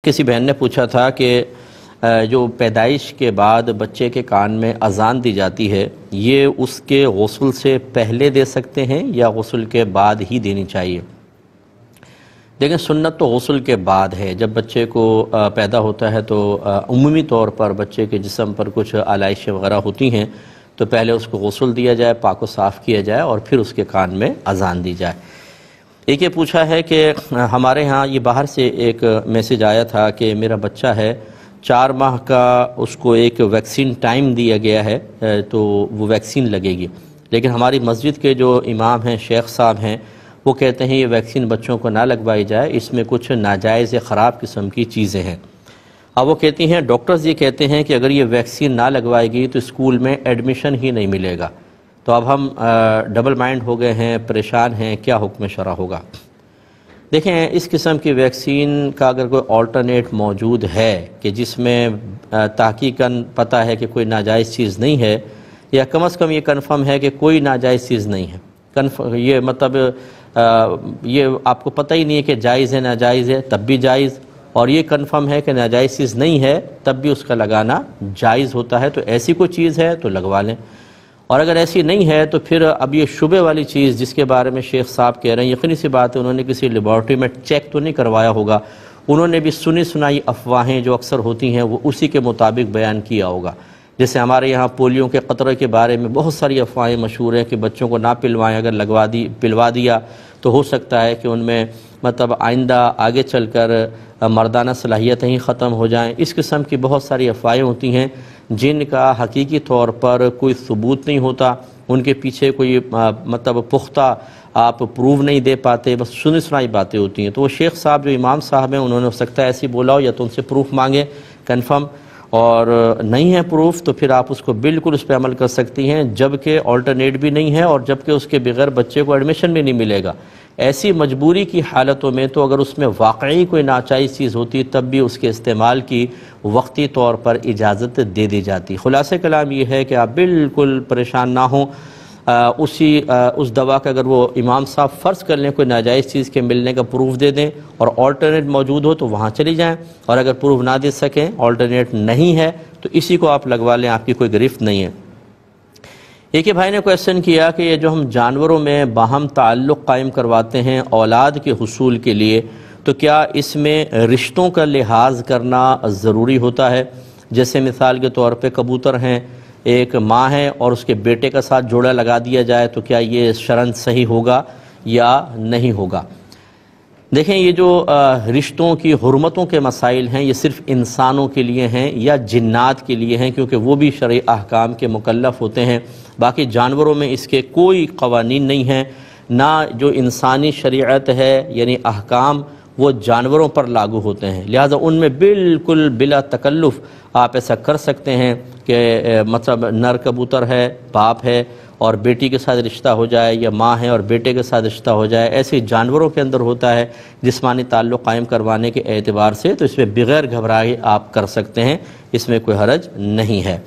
کسی بہن نے پوچھا تھا کہ جو پیدائش کے بعد بچے کے کان میں اذان دی جاتی ہے یہ اس کے غسل سے پہلے دے سکتے ہیں یا غسل کے بعد ہی دینی چاہیے؟ دیکھیں، سنت تو غسل کے بعد ہے۔ جب بچے کو پیدا ہوتا ہے تو عمومی طور پر بچے کے جسم پر کچھ آلائشیں وغیرہ ہوتی ہیں، تو پہلے اس کو غسل دیا جائے، پاک و صاف کیا جائے اور پھر اس کے کان میں اذان دی جائے۔ ایک یہ پوچھا ہے کہ ہمارے ہاں یہ باہر سے ایک میسج آیا تھا کہ میرا بچہ ہے 4 ماہ کا، اس کو ایک ویکسین ٹائم دیا گیا ہے تو وہ ویکسین لگے گی، لیکن ہماری مسجد کے جو امام ہیں، شیخ صاحب ہیں، وہ کہتے ہیں یہ ویکسین بچوں کو نہ لگوائی جائے، اس میں کچھ ناجائز خراب قسم کی چیزیں ہیں۔ اب وہ کہتی ہیں، ڈاکٹرز یہ کہتے ہیں کہ اگر یہ ویکسین نہ لگوائے گی تو اسکول میں ایڈمیشن ہی نہیں ملے گا۔ تو اب ہم ڈبل مائنڈ ہو گئے ہیں، پریشان ہیں، کیا حکم شرع ہوگا؟ دیکھیں، اس قسم کی ویکسین کا اگر کوئی آلٹرنیٹ موجود ہے کہ جس میں تحقیقاً پتہ ہے کہ کوئی ناجائز چیز نہیں ہے، یا کم از کم یہ کنفرم ہے کہ کوئی ناجائز چیز نہیں ہے، یہ مطلب یہ آپ کو پتہ ہی نہیں ہے کہ جائز ہے ناجائز ہے تب بھی جائز، اور یہ کنفرم ہے کہ ناجائز چیز نہیں ہے تب بھی اس کا لگانا جائز ہوتا ہے، تو ایسی کوئی چیز ہے تو لگوا لیں۔ اور اگر ایسی نہیں ہے تو پھر اب یہ شبے والی چیز جس کے بارے میں شیخ صاحب کہہ رہے ہیں، یقینی سی بات ہے انہوں نے کسی لیبارٹری میں چیک تو نہیں کروایا ہوگا، انہوں نے بھی سنی سنائی افواہیں جو اکثر ہوتی ہیں وہ اسی کے مطابق بیان کیا ہوگا۔ جیسے ہمارے یہاں پولیو کے قطرے کے بارے میں بہت ساری افواہیں مشہور ہیں کہ بچوں کو نہ پلوائیں، اگر پلوا دیا تو ہو سکتا ہے کہ ان میں مطلب آئندہ آگے چل کر مردانہ صلاحیتیں ہی ختم ہو جائیں۔ اس قسم کی بہت ساری افواہیں ہوتی ہیں جن کا حقیقی طور پر کوئی ثبوت نہیں ہوتا، ان کے پیچھے کوئی مطلب پختہ آپ پروو نہیں دے پاتے، بس سنی سنائی باتیں ہوتی ہیں۔ تو وہ شیخ صاحب جو امام صاحب ہیں انہوں نے ہو سکتا ہے ایسی بولا ہو، یا تو ان سے پروف مانگیں کنفرم، اور نہیں ہے پروف تو پھر آپ اس کو بالکل اس پہ عمل کر سکتی ہیں، جبکہ آلٹرنیٹ بھی نہیں ہے اور جبکہ اس کے بغیر بچے کو ایڈمیشن بھی نہیں ملے گا۔ ایسی مجبوری کی حالتوں میں تو اگر اس میں واقعی کوئی ناجائز چیز ہوتی تب بھی اس کے استعمال کی وقتی طور پر اجازت دے دی جاتی۔ خلاصہ کلام یہ ہے کہ آپ بالکل پریشان نہ ہوں، اس دوا کا اگر وہ امام صاحب فرض کر لیں کوئی ناجائز چیز کے ملنے کا پروف دے دیں اور آلٹرنیٹ موجود ہو تو وہاں چلی جائیں، اور اگر پروف نہ دے سکیں، آلٹرنیٹ نہیں ہے تو اسی کو آپ لگوا لیں، آپ کی کوئی گرفت نہیں ہے۔ ایک ہی بھائی نے کویسچن کیا کہ یہ جو ہم جانوروں میں باہم تعلق قائم کرواتے ہیں اولاد کے حصول کے لیے، تو کیا اس میں رشتوں کا لحاظ کرنا ضروری ہوتا ہے؟ جیسے مثال کے طور پہ کبوتر ہیں، ایک ماں ہے اور اس کے بیٹے کا ساتھ جوڑا لگا دیا جائے تو کیا یہ شرعاً صحیح ہوگا یا نہیں ہوگا؟ دیکھیں، یہ جو رشتوں کی حرمتوں کے مسائل ہیں یہ صرف انسانوں کے لیے ہیں یا جنات کے لیے ہیں، کیونکہ وہ بھی شرعی احکام کے مکلف ہوتے ہیں۔ باقی جانوروں میں اس کے کوئی قوانین نہیں ہیں، نہ جو انسانی شریعت ہے یعنی احکام وہ جانوروں پر لاگو ہوتے ہیں، لہذا ان میں بالکل بلا تکلف آپ ایسا کر سکتے ہیں کہ مطلب نر کبوتر ہے، باپ ہے اور بیٹی کے ساتھ رشتہ ہو جائے، یا ماں ہے اور بیٹے کے ساتھ رشتہ ہو جائے، ایسے جانوروں کے اندر ہوتا ہے جسمانی تعلق قائم کروانے کے اعتبار سے، تو اس میں بغیر گھبرائے آپ کر سکتے ہیں، اس میں کوئی حرج نہیں ہے۔